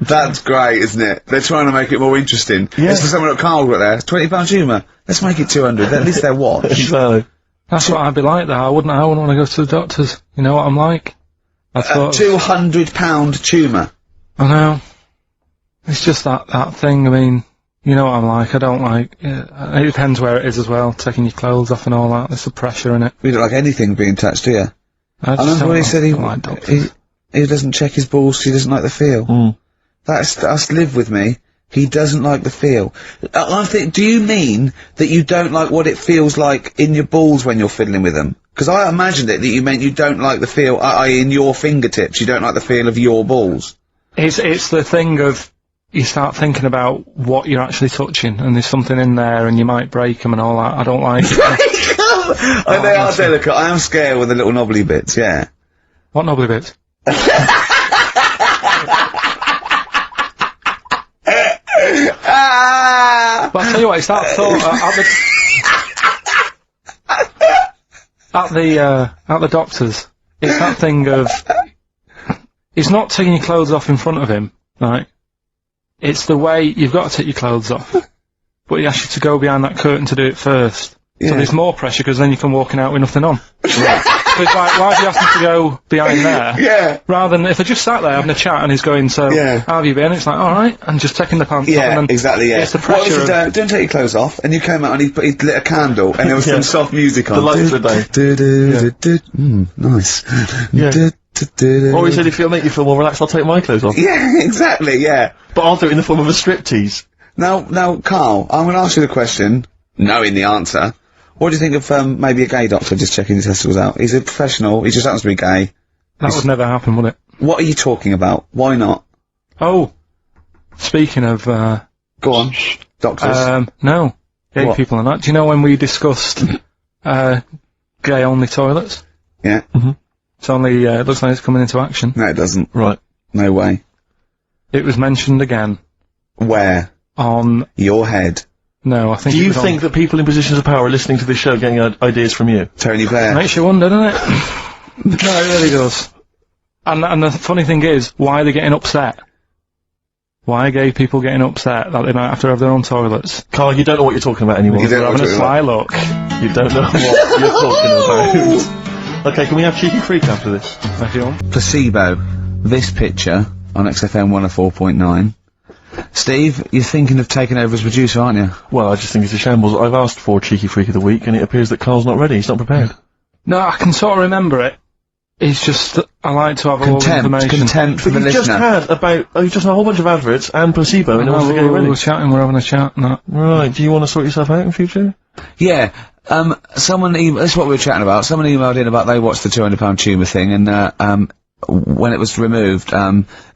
That's great, isn't it? They're trying to make it more interesting. Yeah. It's for someone at Carl got there. £20 humour. Let's make it 200. At least they're watched. Exactly. That's what I'd be like, though. I wouldn't want to go to the doctors. You know what I'm like? £200 tumour. I know. It's just that thing, I mean, you know what I'm like, I don't like, it depends where it is as well, taking your clothes off and all that, there's the pressure in it. You don't like anything being touched, do you? I remember when he said he doesn't check his balls because he doesn't like the feel. That's live with me. He doesn't like the feel. I think, do you mean that you don't like what it feels like in your balls when you're fiddling with them? Because I imagined it that you meant you don't like the feel, i.e. in your fingertips, you don't like the feel of your balls. It's the thing of, you start thinking about what you're actually touching, and there's something in there, and you might break them and all that. I don't like it. They are delicate. I am scared with the little knobbly bits, yeah. What knobbly bits? But I tell you what, it's that thought, at the doctor's, it's that thing of, it's not taking your clothes off in front of him, right? It's the way you've got to take your clothes off, but he asks you to go behind that curtain to do it first. Yeah. So there's more pressure because then you come walking out with nothing on. Right. So it's like, why do you ask me to go behind there? Yeah. Rather than if I just sat there having a chat and he's going, so, how have you been? It's like, alright, and just taking the pants off. And then exactly, yeah. It's the pressure don't take your clothes off, and you came out and he lit a candle, and there was some soft music on. The lights were down. Nice. Yeah. Or he said, if it'll make you feel more relaxed, I'll take my clothes off. Yeah, exactly, yeah. But I'll do it in the form of a striptease. Now, Carl, I'm gonna ask you the question, knowing the answer. What do you think of, maybe a gay doctor just checking his testicles out? He's a professional, he just happens to be gay. That would never happen, would it? What are you talking about? Why not? Oh, speaking of, go on. Doctors. No. Gay people and that. Do you know when we discussed, gay-only toilets? Yeah. Mm-hmm. It's only, looks like it's coming into action. No, it doesn't. Right. No way. It was mentioned again. Where? On... your head. No, I think Do you think that people in positions of power are listening to this show getting ideas from you? Tony Blair. Makes you wonder, doesn't it? No, it really does. And the funny thing is, why are they getting upset? Why are gay people getting upset that they might have to have their own toilets? Carl, you don't know what you're talking about anymore. You're having a sly look. You don't know what you're talking about. Okay, can we have Cheeky Freak after this? If you want. Placebo. This picture on XFM 104.9. Steve, you're thinking of taking over as producer, aren't you? Well, I just think it's a shambles. I've asked for Cheeky Freak of the Week, and it appears that Carl's not ready. He's not prepared. No, I can sort of remember it. It's just that I like to have all the information. Contempt for the listener. You've just had a whole bunch of adverts and placebo, and it wants to get ready. We're chatting, we're having a chat, and that. Right, do you want to sort yourself out in future? Yeah. Someone this is what we were chatting about. Someone emailed in about they watched the £200 tumour thing, and, when it was removed,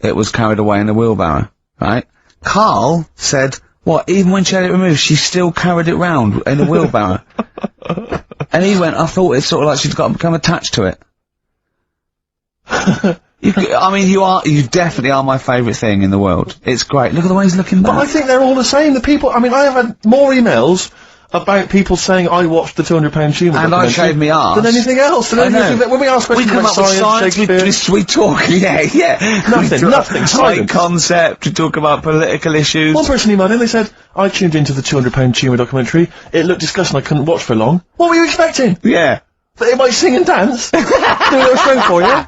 it was carried away in a wheelbarrow, right? Carl said, what, even when she had it removed, she still carried it round in a wheelbarrow. And he went, I thought it's sort of like she'd become attached to it. I mean, you definitely are my favourite thing in the world. It's great. Look at the way he's looking back. But I think they're all the same. The people, I mean, I have had more emails about people saying I watched the £200 tumour and I shaved me arse than anything else. Than anything that, when we ask questions about science, Shakespeare, we talk, yeah. nothing. Science concept. We talk about political issues. One person emailed in. They said I tuned into the £200 tumour documentary. It looked disgusting. I couldn't watch for long. What were you expecting? Yeah. That it might sing and dance. Do a little show for you.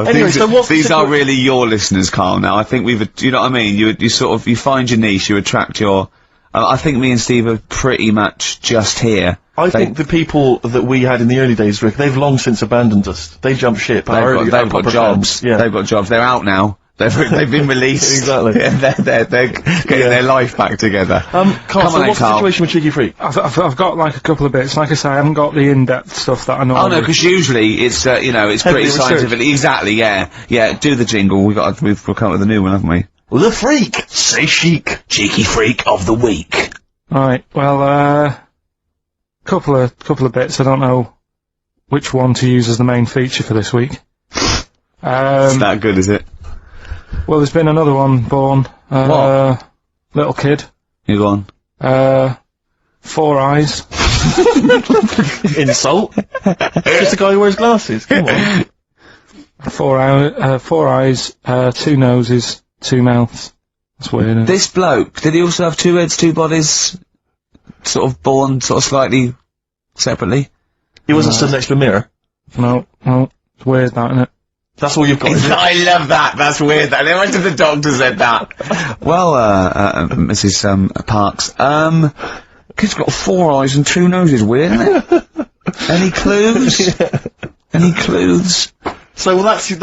Anyway, these are really your listeners, Carl. Now, I think you know what I mean. You sort of find your niche. You attract your. I think me and Steve are pretty much just here. I think the people that we had in the early days, Rick, they've long since abandoned us. They jumped ship. They've got jobs. Yeah. They've got jobs. They're out now. They've been released. Exactly. Yeah, they're getting their life back together. Carl, so what's the situation with Cheeky Freak? I've got like a couple of bits. Like I say, I haven't got the in-depth stuff that I know. Oh no, because usually it's you know, it's pretty scientific. Exactly. Yeah. Do the jingle. We've come up with a new one, haven't we? The Freak. Say chic. Cheeky Freak of the Week. Right. Well, couple of bits. I don't know which one to use as the main feature for this week. It's that good, is it? Well, there's been another one born. What? Little kid. You go on. 4 eyes. Insult? Just a guy who wears glasses. Come on. 4 eyes, 2 noses, 2 mouths. That's weird, isn't it? This bloke, did he also have 2 heads, 2 bodies, sort of born sort of slightly separately? He wasn't stood next to a mirror? No, it's weird that, isn't it? That's all you've got, isn't it? I love that, that's weird that. Imagine the doctor said that. Well, Mrs. Parks, kid's got 4 eyes and 2 noses, weird, isn't it? Any clues? Any clues? So, well, that's it.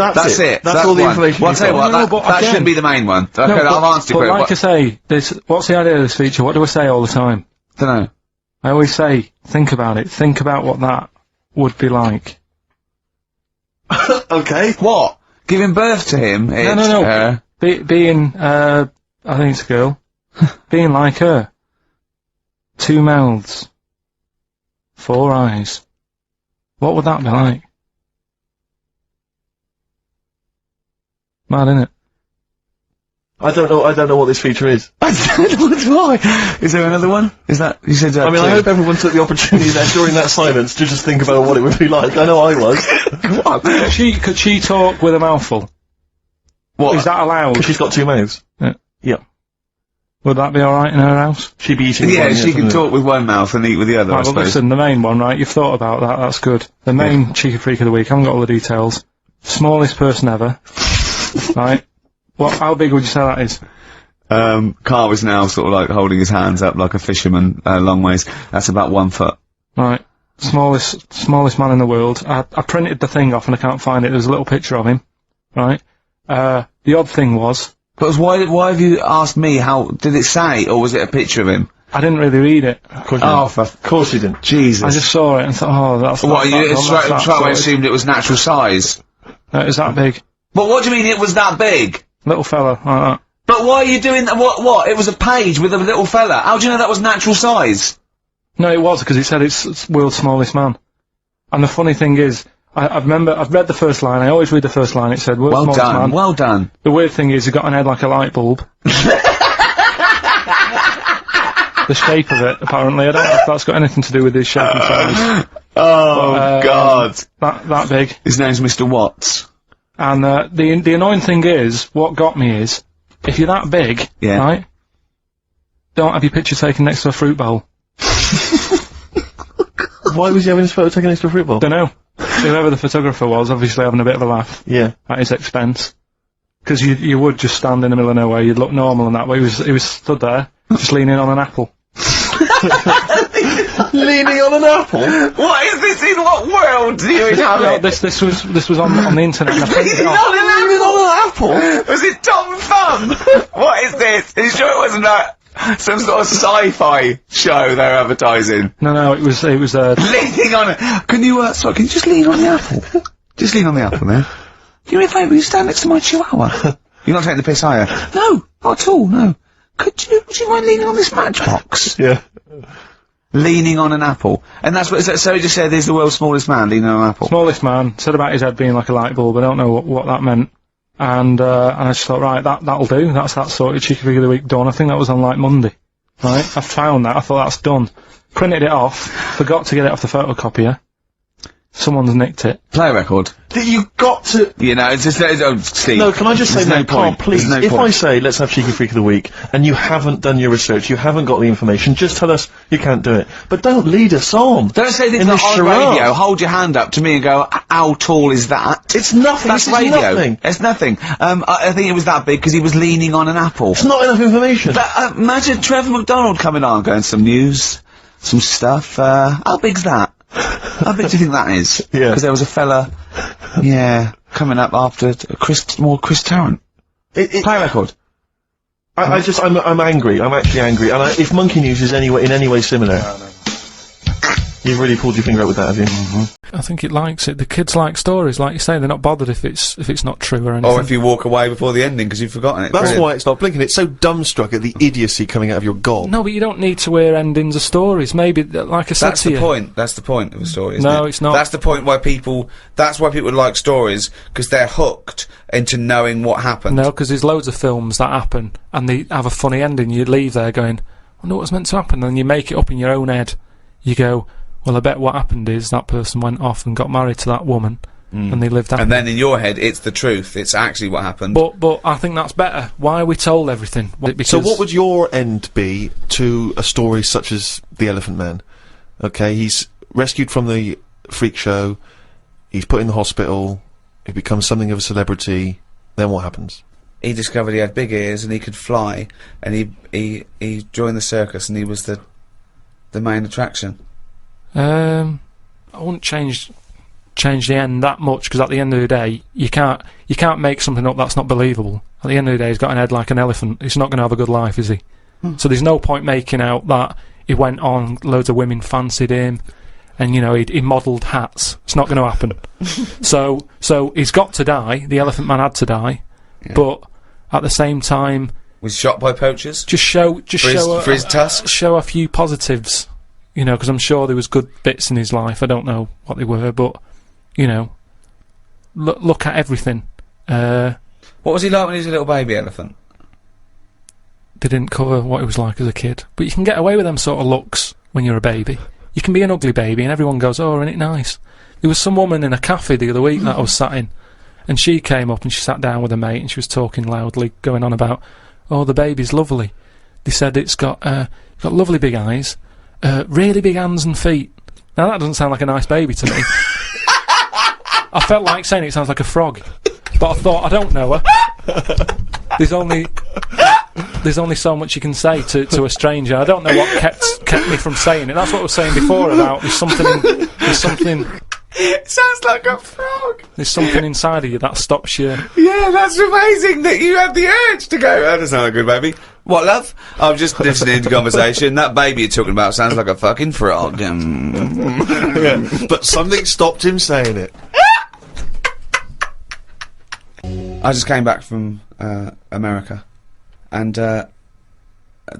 That's all the information Well, I'll tell you what, that shouldn't be the main one. Okay, I've answered your question. Like I say, what's the idea of this feature? What do I say all the time? Dunno. I always say, think about it. Think about what that would be like. Okay. What? Giving birth to him? No. Being, I think it's a girl. Being like her. 2 mouths. 4 eyes. What would that be like? Mad, innit? I don't know what this feature is. I don't know why. Is there another one? Is that, you said that I mean, I hope everyone took the opportunity there during that silence to just think about what it would be like. I know I was. What? Could she talk with a mouthful? What? Is that allowed? Because she's got 2 mouths. Yeah. Would that be alright in her house? She'd be eating Yeah, one, she can talk with one mouth and eat with the other, I Right, well suppose. listen, the main one, right, you've thought about that, that's good. The main cheeky freak of the week, I haven't got all the details. Smallest person ever. Right? How big would you say that is? Carl was now sort of like holding his hands up like a fisherman, long ways. That's about 1 foot. Right. Smallest man in the world. I printed the thing off and I can't find it. There's a little picture of him. Right? The odd thing was... But why have you asked me did it say, or was it a picture of him? I didn't really read it. Of course you didn't. Jesus. I just saw it and thought, that's... What, you straight away assumed it was natural size? It was that big. But what do you mean it was that big? Little fella, like that. But why are you doing that? What? It was a page with a little fella. How do you know that was natural size? No, it was, because it said it's world's smallest man. And the funny thing is, I've read the first line, I always read the first line, it said world's smallest man. Well done. The weird thing is, he got an head like a light bulb. The shape of it, apparently. I don't know if that's got anything to do with his shape and size. Oh, God. That big. His name's Mr. Watts. And, the annoying thing is, what got me is, if you're that big, right, don't have your picture taken next to a fruit bowl. Why was he having his photo taken next to a fruit bowl? Dunno. Whoever the photographer was, obviously having a bit of a laugh. Yeah. At his expense. Because you would just stand in the middle of nowhere, you'd look normal and that way. He was stood there, just leaning on an apple. Leaning on an apple? What is this? In what world do you inhabit? No, this was on the internet. And I printed it off. Leaning on an apple? Was it Tom Thumb? What is this? Are you sure it wasn't some sort of sci-fi show they're advertising? No, it was leaning on it. Can you just lean on the apple? Just lean on the apple, man. Do me a favour, will you stand next to my chihuahua? You're not taking the piss, are you? No, not at all, no. Would you mind leaning on this matchbox? Yeah. Leaning on an apple. And that's what, so he just said he's the world's smallest man leaning on an apple. Smallest man, said about his head being like a light bulb, I don't know what that meant. And I just thought, right, that'll do, that's that sorted cheeky freak of the week done. I think that was on like Monday. Right? I found that, I thought that's done. Printed it off, forgot to get it off the photocopier. Someone's nicked it. Play a record. You've got to... You know, it's just, Steve. No, can I just say, no, Carl, please, if I say, let's have Cheeky Freak of the Week, and you haven't done your research, you haven't got the information, just tell us you can't do it. But don't lead us on. Don't say this on radio, hold your hand up to me and go, how tall is that? It's nothing, That's radio. Nothing. It's nothing. I think it was that big because he was leaning on an apple. It's not enough information. But, imagine Trevor McDonald coming on, going, some news, some stuff, how big's that? How big do you think that is? Yeah. Because there was a fella, coming up after Chris Tarrant. Play a record. I'm angry. I'm actually angry. And if Monkey News is in any way similar, you've really pulled your finger out with that, have you? Mm-hmm. I think it likes it. The kids like stories, like you say. They're not bothered if it's not true or anything. Or if you walk away before the ending because you've forgotten it. That's why it's not blinking. It's so dumbstruck at the idiocy coming out of your gob. No, but you don't need to hear endings of stories. Maybe, like I said to you. That's the point of a story, isn't it? No, it's not. That's the point why people like stories, because they're hooked into knowing what happened. No, because there's loads of films that happen, and they have a funny ending. You leave there going, I wonder what's meant to happen, and then you make it up in your own head. You go, well, I bet what happened is that person went off and got married to that woman, and they lived happily. And then in your head, it's the truth. It's actually what happened. But I think that's better. Why are we told everything? So what would your end be to a story such as The Elephant Man? Okay, he's rescued from the freak show, he's put in the hospital, he becomes something of a celebrity, then what happens? He discovered he had big ears and he could fly, and he joined the circus, and he was the main attraction. I wouldn't change the end that much, because at the end of the day, you can't make something up that's not believable. At the end of the day, he's got an head like an elephant. He's not going to have a good life, is he? So there's no point making out that he went on, loads of women fancied him, and you know he modelled hats. It's not going to happen. so he's got to die. The Elephant Man had to die, but at the same time, was shot by poachers. For his tusks. Show a few positives. You know, because I'm sure there was good bits in his life. I don't know what they were, but, you know, look at everything. What was he like when he was a little baby elephant? They didn't cover what he was like as a kid. But you can get away with them sort of looks when you're a baby. You can be an ugly baby and everyone goes, oh, isn't it nice? There was some woman in a cafe the other week that I was sat in, and she came up and she sat down with a mate and she was talking loudly, going on about, oh, the baby's lovely. They said it's got lovely big eyes, really big hands and feet. Now that doesn't sound like a nice baby to me. I felt like saying it sounds like a frog, but I thought, I don't know her. There's only so much you can say to a stranger. I don't know what kept me from saying it. That's what I was saying before about there's something. It sounds like a frog. There's something inside of you that stops you. Yeah, that's amazing that you had the urge to go, that doesn't sound like a good baby. What, love? I'm just listening to conversation. That baby you're talking about sounds like a fucking frog. Yeah, but something stopped him saying it. I just came back from America, and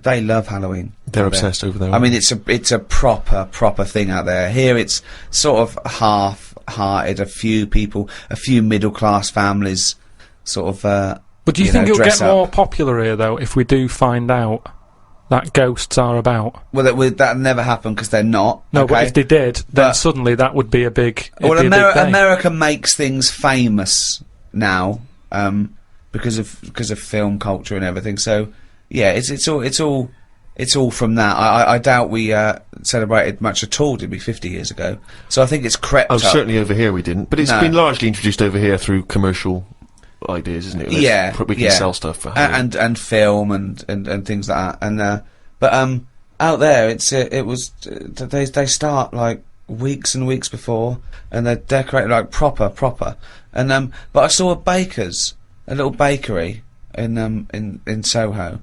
they love Halloween. They're obsessed over there. I mean, it's a proper thing out there. Here, it's sort of half-hearted. A few middle-class families, sort of. But do you think it'll get more popular here, though, if we do find out that ghosts are about? Well, that'll never happen because they're not. No, okay? but if they did, then suddenly that would be a big. Well, America makes things famous now, because of film culture and everything. So, yeah, it's all from that. I doubt we celebrated much at all, did we, 50 years ago? So I think it's crept up. Certainly over here we didn't, but it's been largely introduced over here through commercial ideas, isn't it? We can sell stuff for and film and things like that. But out there, they start like weeks and weeks before, and they're decorated like proper. And but I saw a little bakery in Soho,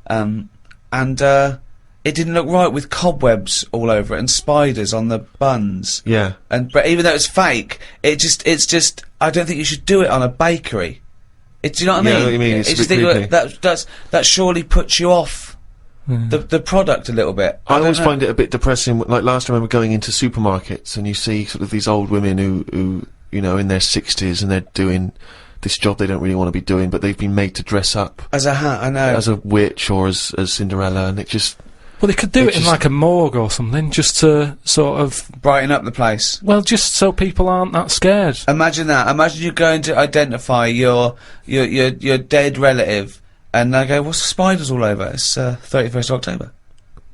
and it didn't look right with cobwebs all over it and spiders on the buns. Yeah. But even though it's fake, it's just I don't think you should do it on a bakery. Do you know what I mean? I know what you mean. It's just think that surely puts you off the product a little bit. I always find it a bit depressing. Like last time I remember going into supermarkets and you see sort of these old women who you know, in their 60s, and they're doing this job they don't really want to be doing, but they've been made to dress up as a hat. I know, as a witch or as Cinderella, and it just. Well, they could do it in like a morgue or something, just to sort of brighten up the place. Well, just so people aren't that scared. Imagine that. Imagine you're going to identify your dead relative, and they go, "What's the spiders all over?" It's 31st October.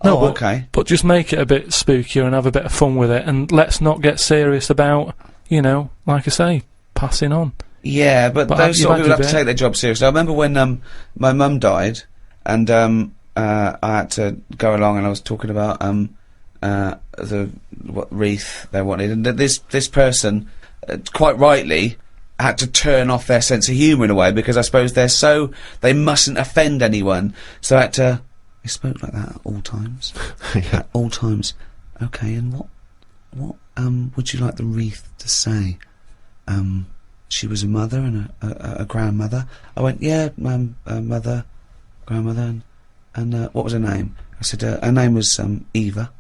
No, oh, okay. But just make it a bit spookier and have a bit of fun with it, and let's not get serious about, you know, like I say, passing on. Yeah, but those sort of people have to take their job seriously. I remember when my mum died, and I had to go along, and I was talking about what wreath they wanted, and this person, quite rightly, had to turn off their sense of humour in a way, because I suppose they mustn't offend anyone, so I had to. He spoke like that at all times. Yeah. At all times. Okay, and what would you like the wreath to say? She was a mother and a grandmother. I went, yeah, mother, grandmother, and what was her name? I said, her name was Eva.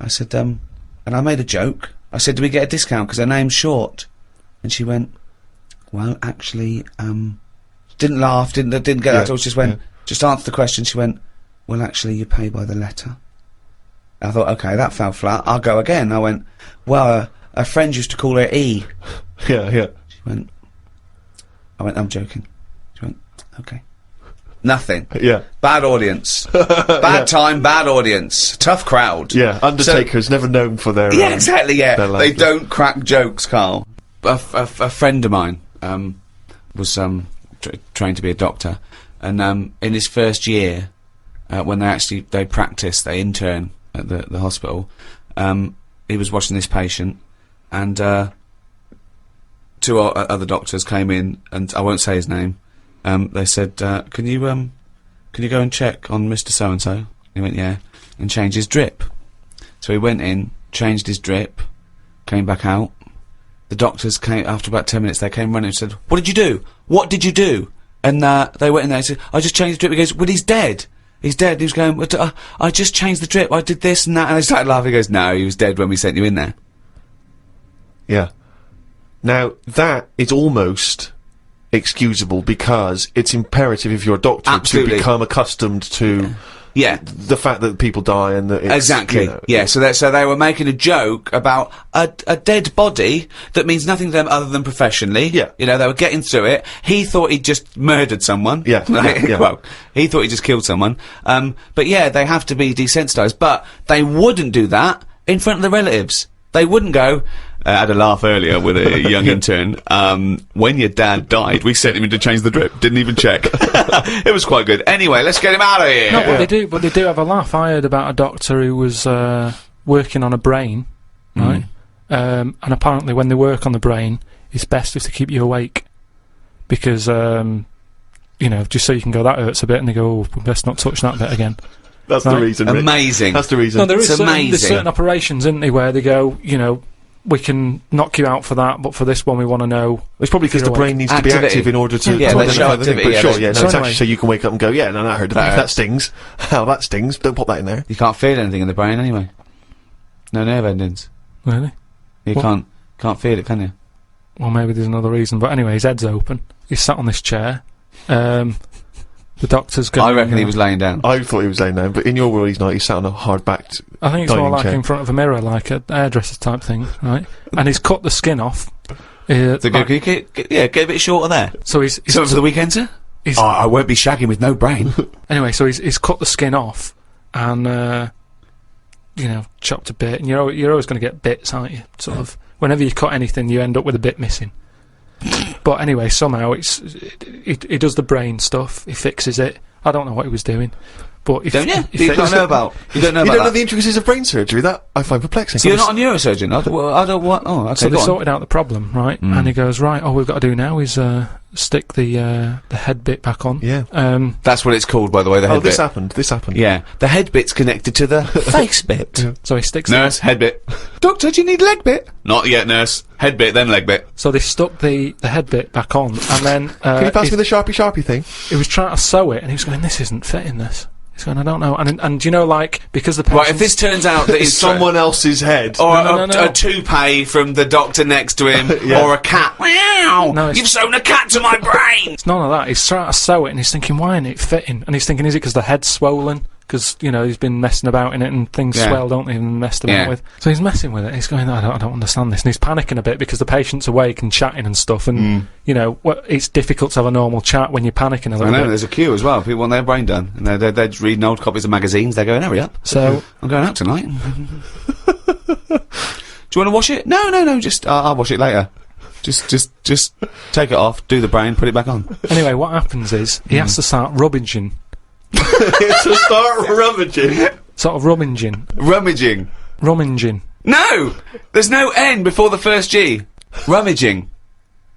I said, and I made a joke. I said, do we get a discount because her name's short? And she went, well, actually, didn't laugh, didn't get that at all. She just went, just answer the question. She went, well, actually, you pay by the letter. I thought, okay, that fell flat. I'll go again. I went, well, her friend used to call her E. Yeah. She went, I'm joking. She went, okay. Nothing. Yeah. Bad audience. Bad time, bad audience. Tough crowd. Yeah, Undertaker's never known for their... Yeah, exactly, yeah. their They laughter. don't crack jokes, Carl. A friend of mine, was, trained to be a doctor, and, in his first year, when they practice, they intern at the hospital, he was watching this patient, and, two other doctors came in, and I won't say his name. They said, can you go and check on Mr. So-and-so? He went, yeah, and change his drip. So he went in, changed his drip, came back out. The doctors came, after about 10 minutes, they came running and said, what did you do? What did you do? And, they went in there and said, I just changed the drip. He goes, well, he's dead. He's dead. He was going, I just changed the drip. I did this and that. And they started laughing. He goes, no, he was dead when we sent you in there. Yeah. Now, that is almost excusable because it's imperative if you're a doctor Absolutely. to become accustomed to the fact that people die and that it's, Exactly. you know, Yeah, so they were making a joke about a dead body that means nothing to them other than professionally. Yeah. You know, they were getting through it. He thought he'd just murdered someone. Yeah. Right? Yeah. Well, he thought he just killed someone. But yeah, they have to be desensitised. But they wouldn't do that in front of the relatives. They wouldn't go, I had a laugh earlier with a young intern. When your dad died, we sent him in to change the drip. Didn't even check. It was quite good. Anyway, let's get him out of here. No, but they do have a laugh. I heard about a doctor who was working on a brain, right? And apparently when they work on the brain, it's best if they keep you awake. Because, you know, just so you can go, that hurts a bit, and they go, oh, we best not touch that bit again. That's the reason, Rick. Amazing. That's the reason. No, there's amazing. certain operations, isn't there, where they go, you know, we can knock you out for that, but for this one we want to know. It's probably because the brain needs to be Activity. active in order to Yeah, to they show identify the thing. activity, But yeah, sure, they- yeah, no, so it's anyway- actually so you can wake up and go, yeah, no, that hurt. That stings. How that stings. Don't pop that in there. You can't feel anything in the brain anyway. No nerve endings. Really? You What? can't feel it, can you? Well, maybe there's another reason, but anyway, his head's open. He's sat on this chair. The doctor's going... I reckon he was laying down. I thought he was laying down, but in your world he's not. He's sat on a hard-backed I think it's more dining like chair. in front of a mirror, like a hairdresser type thing, right? And he's cut the skin off. So can you get a bit shorter there. So he's Something for the weekend, sir? he's- I won't be shagging with no brain. anyway, so he's cut the skin off and you know, chopped a bit, and you're always going to get bits, aren't you? Sort of. Whenever you cut anything, you end up with a bit missing. But anyway, somehow he does the brain stuff. He fixes it. I don't know what he was doing, but Don't you? You don't know about. You don't know You about don't know that. the intricacies of brain surgery? That I find perplexing. So you're not a neurosurgeon? I don't want. Oh, okay. So they go on. sorted out the problem, right? And he goes, right, all we've got to do now is stick the head bit back on. Yeah. That's what it's called, by the way. The head Oh, this bit. happened. This happened. Yeah, the head bit's connected to the face bit. So he sticks. Nurse, head bit. Doctor, do you need leg bit? Not yet, nurse. Head bit, then leg bit. So they stuck the head bit back on, and then Can you pass me the Sharpie thing? he was trying to sew it, and he was going, "This isn't fitting this." He's going, "I don't know." And you know, like because the Right, if this turns out that It's it's someone else's head. or No. a toupee from the doctor next to him, Yeah. or a cat. Meow! No, it's- You've sewn a cat to my brain. it's none of that. He's trying to sew it, and he's thinking, "Why isn't it fitting?" And he's thinking, "Is it because the head's swollen?" Because you know he's been messing about in it, and things Yeah. swell, don't they? And messed about Yeah. with. So he's messing with it. He's going, I don't understand this, and he's panicking a bit because the patient's awake and chatting and stuff, and you know, it's difficult to have a normal chat when you're panicking a I little know, bit. there's a queue as well. People want their brain done, and they're just reading old copies of magazines. They're going, hurry up. So I'm going out tonight. Do you want to wash it? No. Just I'll wash it later. Just take it off, do the brain, put it back on. anyway, what happens is he has to start rummaging, To start rummaging. sort of rummaging. No, there's no N before the first G. Rummaging.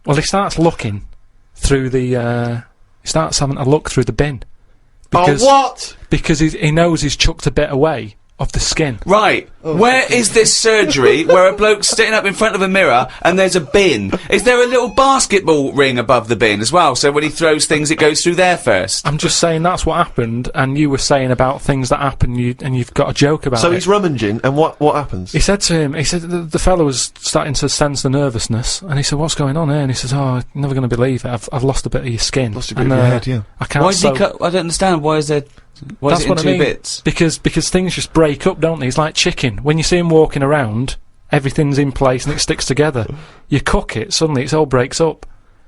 Well, he starts looking through the. He starts having a look through the bin. Because, Oh, what? Because he knows he's chucked a bit away of the skin. Right. Where is this surgery where a bloke's sitting up in front of a mirror and there's a bin? Is there a little basketball ring above the bin as well? So when he throws things, it goes through there first. I'm just saying that's what happened, and you were saying about things that happen, and you've got a joke about So it. he's rummaging, and what happens? He said to him, the fellow was starting to sense the nervousness, and he said, "What's going on here?" And he says, "Oh, you're never going to believe it. I've lost a bit of your skin. Lost a bit and, of your head, yeah. I can't." Why did he sew." cut? I don't understand. Why is there? Why is That's it in what I two mean. bits? Because things just break up, don't they? It's like chicken. When you see him walking around, everything's in place and it sticks together. You cook it, suddenly it all breaks up.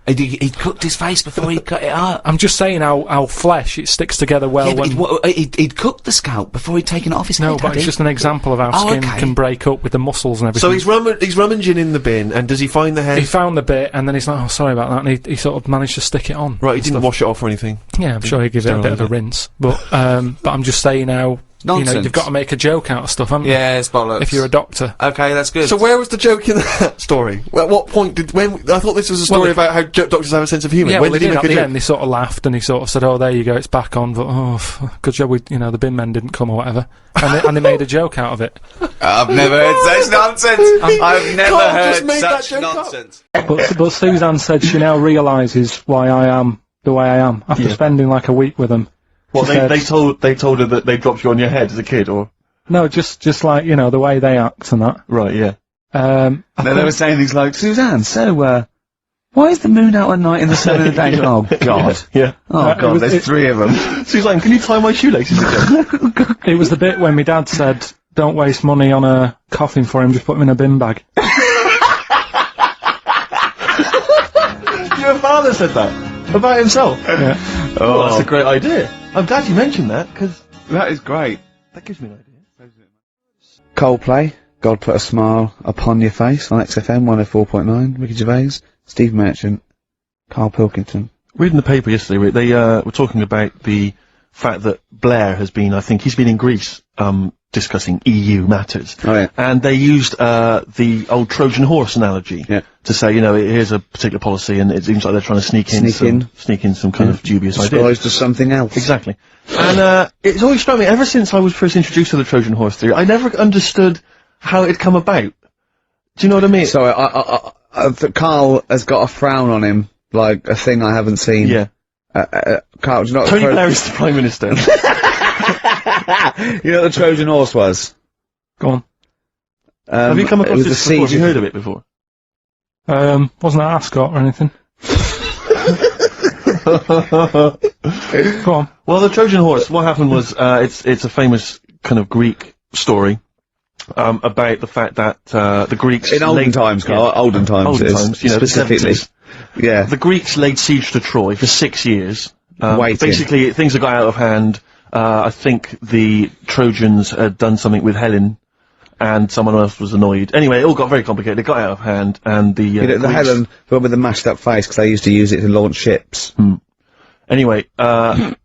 He'd cooked his face before he cut it up. I'm just saying how flesh, it sticks together well. Yeah, he'd cooked the scalp before he'd taken it off his head. No, but it's just an example of how skin can break up with the muscles and everything. So he's rummaging in the bin, and does he find the head? He found the bit, and then he's like, oh, sorry about that, and he sort of managed to stick it on. Right, he didn't wash it off or anything? Yeah, I'm sure he gave it a bit of a rinse. But I'm just saying how... Nonsense. You know, you've got to make a joke out of stuff, haven't you? Yeah, it's bollocks. If you're a doctor. Okay, that's good. So where was the joke in that story? At what point I thought this was a story about how doctors have a sense of humour. Yeah, when well, did he make at the end, they sort of laughed and he sort of said, oh, there you go, it's back on, but good job the bin men didn't come or whatever. And they made a joke out of it. I've never heard such nonsense. I've never heard such nonsense. But Suzanne said she now realises why I am the way I am after spending like a week with them. What, they told her that they dropped you on your head as a kid, or? No, just like, the way they act and that. Right, yeah. No, they were saying things like, Suzanne, so, why is the moon out at night and the sun in the day? Oh, God. Yeah. Oh, God, there's 3 of them. Suzanne, can you tie my shoelaces again? It was the bit when my dad said, don't waste money on a coffin for him, just put him in a bin bag. Your father said that? About himself? Yeah. Oh, that's a great idea. I'm glad you mentioned that, because that is great. that gives me an idea. Coldplay, God Put a Smile Upon Your Face on XFM 104.9, Ricky Gervais, Steve Merchant, Karl Pilkington. Reading the paper yesterday, they were talking about the fact that Blair has been, I think, he's been in Greece, discussing EU matters. Oh, yeah. And they used the old Trojan horse analogy to say, here's a particular policy, and it seems like they're trying to sneak in some kind of dubious idea. Disguised as something else. Exactly. And it's always struck me, ever since I was first introduced to the Trojan horse theory, I never understood how it come about. Do you know what I mean? Sorry, Karl has got a frown on him, like a thing I haven't seen. Yeah. Karl, do you know what Tony Blair is the Prime Minister. You know what the Trojan horse was? Go on. Have you come across this before? Have you heard of it before? Wasn't that Ascot or anything? Go on. Well, the Trojan horse, what happened was, it's a famous kind of Greek story, about the fact that, the Greeks... In olden times, Karl, olden times, specifically. Yeah. The Greeks laid siege to Troy for 6 years. Waiting. Basically, things had got out of hand. I think the Trojans had done something with Helen, and someone else was annoyed. Anyway, it all got very complicated. It got out of hand, and the the Helen, the one with the mashed up face, because they used to use it to launch ships. Anyway, the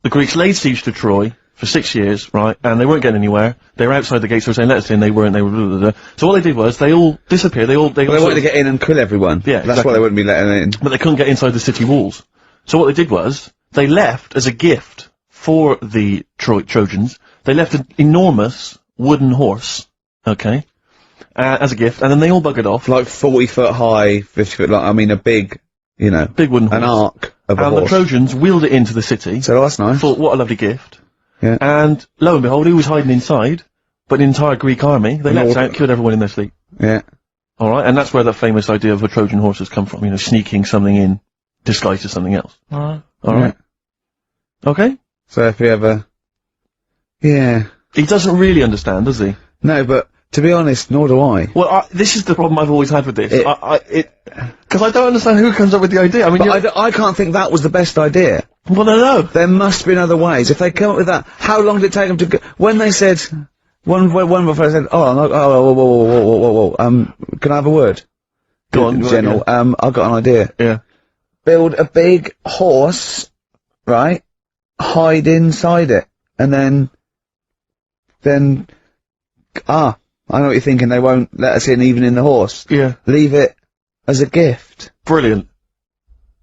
Greeks laid siege to Troy for 6 years, right? And they weren't getting anywhere. They were outside the gates. They were saying, "Let us in." They weren't. They were. Blah, blah, blah. So what they did was they all disappeared. They wanted to get in and kill everyone. Yeah, that's why they wouldn't be letting in. But they couldn't get inside the city walls. So what they did was they left as a gift for the Trojans. They left an enormous wooden horse, okay, as a gift, and then they all buggered off. Like 40 foot high, 50 foot long. I mean, a big, big wooden horse. An arc of a horse. And the Trojans wheeled it into the city. So that's nice. Thought, what a lovely gift. Yeah. And lo and behold, who was hiding inside? But the entire Greek army. They leapt out, killed everyone in their sleep. Yeah. Alright, and that's where that famous idea of a Trojan horse has come from, sneaking something in, disguised as something else. Alright. Alright. Yeah. Okay? So if you ever... Yeah. He doesn't really understand, does he? No, but to be honest, nor do I. Well, this is the problem I've always had with this. Because I don't understand who comes up with the idea. I mean, I can't think that was the best idea. Well, no. There must have been other ways. If they come up with that, how long did it take them to go? When they said, one before said, whoa, can I have a word? Go on, General. Yeah. I've got an idea. Yeah. Build a big horse, right? Hide inside it, and then, I know what you're thinking, they won't let us in even in the horse. Yeah. Leave it as a gift. Brilliant.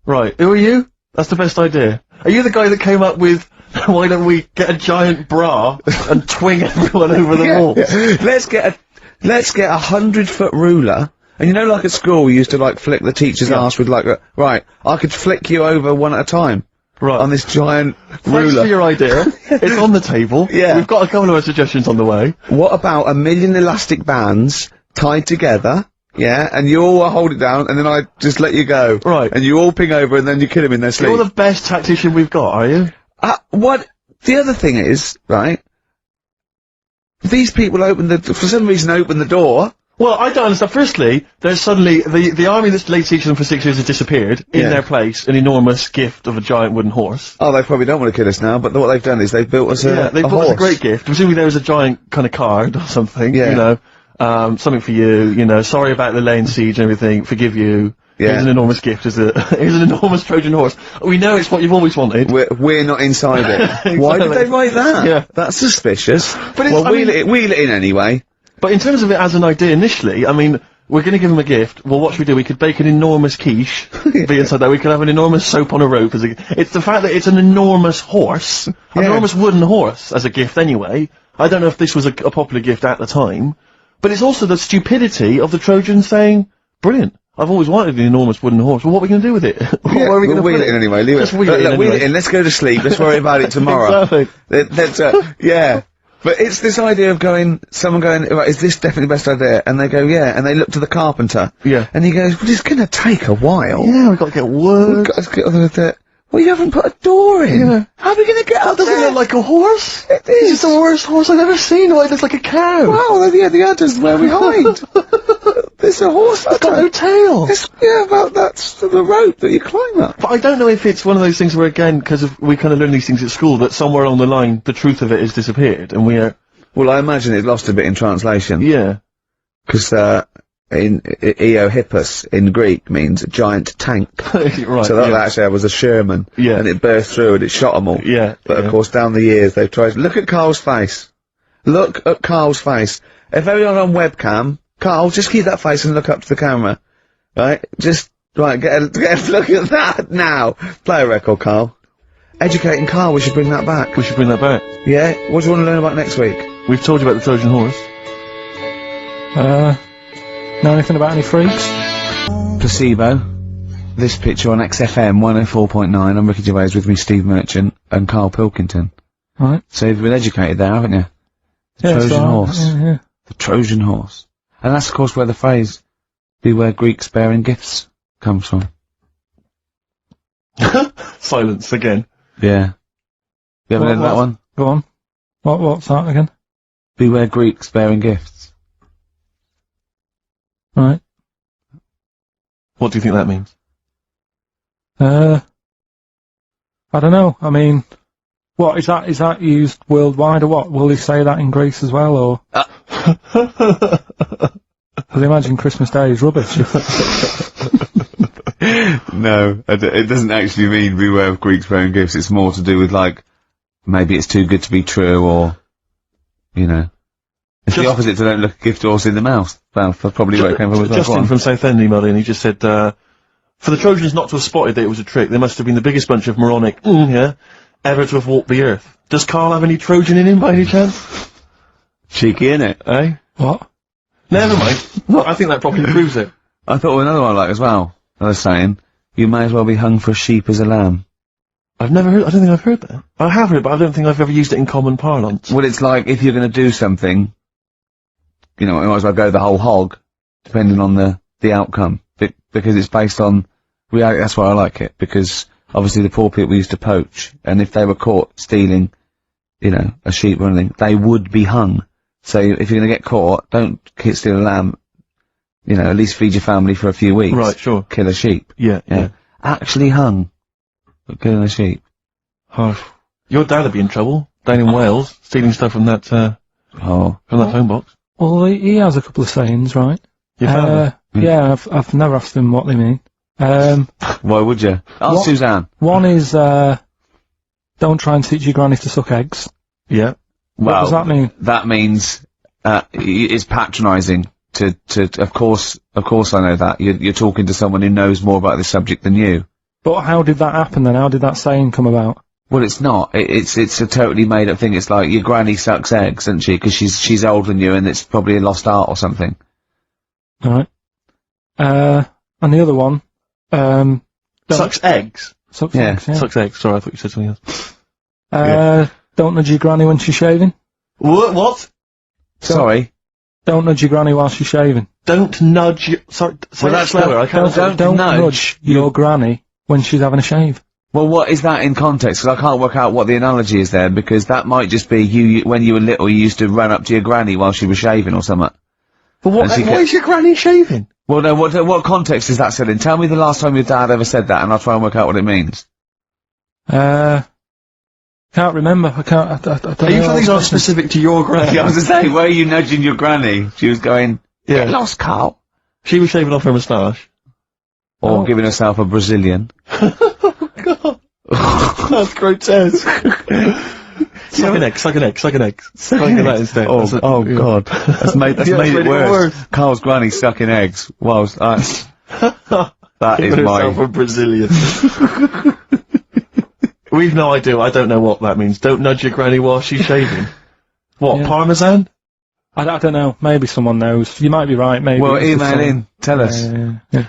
Right, who are you? That's the best idea. Are you the guy that came up with, why don't we get a giant bra and twing everyone over the wall? Yeah. Let's get a 100-foot ruler, and like at school we used to like flick the teacher's arse with like right, I could flick you over one at a time. Right. On this giant ruler. Thanks for your idea. It's on the table. Yeah. We've got a couple of suggestions on the way. What about 1 million elastic bands tied together? Yeah, and you all hold it down, and then I just let you go. Right. And you all ping over, and then you kill him in their sleep. You're the best tactician we've got, are you? What? The other thing is, right, these people for some reason open the door, Well, I don't understand. Firstly, there's suddenly, the army that's laid siege to them for 6 years has disappeared. In their place, an enormous gift of a giant wooden horse. Oh, they probably don't want to kill us now, but what they've done is they've built us a they brought us a great gift. Presumably there was a giant kind of card or something, you know. Something for you, you know, sorry about the laying siege and everything, forgive you. Yeah. Here's an enormous gift, here's an enormous Trojan horse. We know it's what you've always wanted. We're not inside it. Exactly. Why did they write that? Yeah. That's suspicious. But well, wheel it in anyway. But in terms of it as an idea initially, I mean, we're gonna give him a gift. Well, what should we do? We could bake an enormous quiche, be inside that. We could have an enormous soap on a rope it's the fact that it's an enormous horse, an enormous wooden horse as a gift anyway. I don't know if this was a popular gift at the time, but it's also the stupidity of the Trojans saying, brilliant. I've always wanted an enormous wooden horse. Well, what are we going to do with it? Where are we going to wheel it in anyway? Leave it. Wheel it in. Let's go to sleep. Let's worry about it tomorrow. Exactly. Yeah. But it's this idea of someone going, right, is this definitely the best idea? And they go, yeah. And they look to the carpenter. Yeah. And he goes, well, it's going to take a while. Yeah, we've got to get wood. We've got to get on the well, you haven't put a door in. Yeah. How are we going to get up there? Doesn't it look like a horse? It is. It's the worst horse I've ever seen. Why, it looks like a cow. Wow, yeah, the udder's where we hide. There's a horse. It's got no tail. Well, that's the rope that you climb up. But I don't know if it's one of those things where, again, because we kind of learn these things at school, that somewhere along the line, the truth of it has disappeared, and we are... Well, I imagine it's lost a bit in translation. Yeah. Because, in Eohippus in Greek means a giant tank. Right, so that actually was a Sherman. Yeah. And it burst through and it shot them all. Yeah. But of course, down the years, they've tried. Look at Carl's face. Look at Carl's face. If everyone on webcam, Carl, just keep that face and look up to the camera. Right? Just, right, get a look at that now. Play a record, Carl. Educating Carl, we should bring that back. We should bring that back. Yeah? What do you want to learn about next week? We've told you about the Trojan horse. Know anything about any freaks? Placebo. This picture on XFM 104.9. I'm Ricky Gervais, with me Steve Merchant and Karl Pilkington. Right. So you've been educated there, haven't you? The Trojan horse. Yeah. The Trojan horse. And that's of course where the phrase, beware Greeks bearing gifts, comes from. Silence again. Yeah. You ever heard that one? Go on. What's that again? Beware Greeks bearing gifts. Right. What do you think that means? I don't know. I mean, what is that used worldwide or what? Will they say that in Greece as well, or? Because I imagine Christmas Day is rubbish. No, it doesn't actually mean beware of Greeks bearing gifts. It's more to do with, like, maybe it's too good to be true, or, you know. It's the opposite to don't look a gift horse in the mouth. Well, that's probably where it came from as well. Justin from Southend emailed in, he just said, for the Trojans not to have spotted that it was a trick, they must have been the biggest bunch of moronic, ever to have walked the earth. Does Carl have any Trojan in him by any chance? Cheeky, innit? Eh? What? Never mind. I think that probably proves it. I thought of another one like as well. I was saying, you may as well be hung for a sheep as a lamb. I've never heard, I don't think I've heard that. I have heard it, but I don't think I've ever used it in common parlance. Well, it's like, if you're gonna do something, you know, you might as well go the whole hog, depending on the outcome. Because it's based on reality. That's why I like it, because obviously the poor people used to poach, and if they were caught stealing, you know, a sheep or anything, they would be hung. So if you're gonna get caught, don't steal a lamb, you know, at least feed your family for a few weeks. Right, sure. Kill a sheep. Yeah. Actually hung, but killing a sheep. Oh, your dad would be in trouble, down in Wales, stealing stuff from that, from that phone box. Well, he has a couple of sayings, right? Your father? Yeah, I've never asked him what they mean. Why would you? Ask Suzanne. One is, don't try and teach your granny to suck eggs. Yeah. What does that mean? That means, it's patronising of course I know that. You're talking to someone who knows more about this subject than you. But how did that happen then? How did that saying come about? Well, it's not. It's a totally made up thing. It's like, your granny sucks eggs, doesn't she? Because she's older than you, and it's probably a lost art or something. Alright. And the other one, sucks eggs? Sucks eggs, yeah. Sucks eggs. Sorry, I thought you said something else. Don't nudge your granny when she's shaving. What? Sorry? Don't nudge your granny while she's shaving. Don't nudge sorry, say that slower, I can't... Don't nudge your granny when she's having a shave. Well, what is that in context? Because I can't work out what the analogy is there, because that might just be you when you were little, you used to run up to your granny while she was shaving or something. But why is your granny shaving? Well, no, what context is that said in? Tell me the last time your dad ever said that, and I'll try and work out what it means. Can't remember. I don't know. Are you sure these aren't specific to your granny? Yeah, I was to say, were you nudging your granny? She was going, Yeah. "Get lost, Carl." She was shaving off her moustache. Or giving herself a Brazilian. Oh, God. That's grotesque. Suck an egg. Suck that instead. God. That's made it worse. Carl's granny sucking eggs. Whilst that is herself a Brazilian. We've no idea. I don't know what that means. Don't nudge your granny while she's shaving. What, Yeah. Parmesan? I don't know. Maybe someone knows. You might be right, maybe. Well, email in. Tell us. Yeah.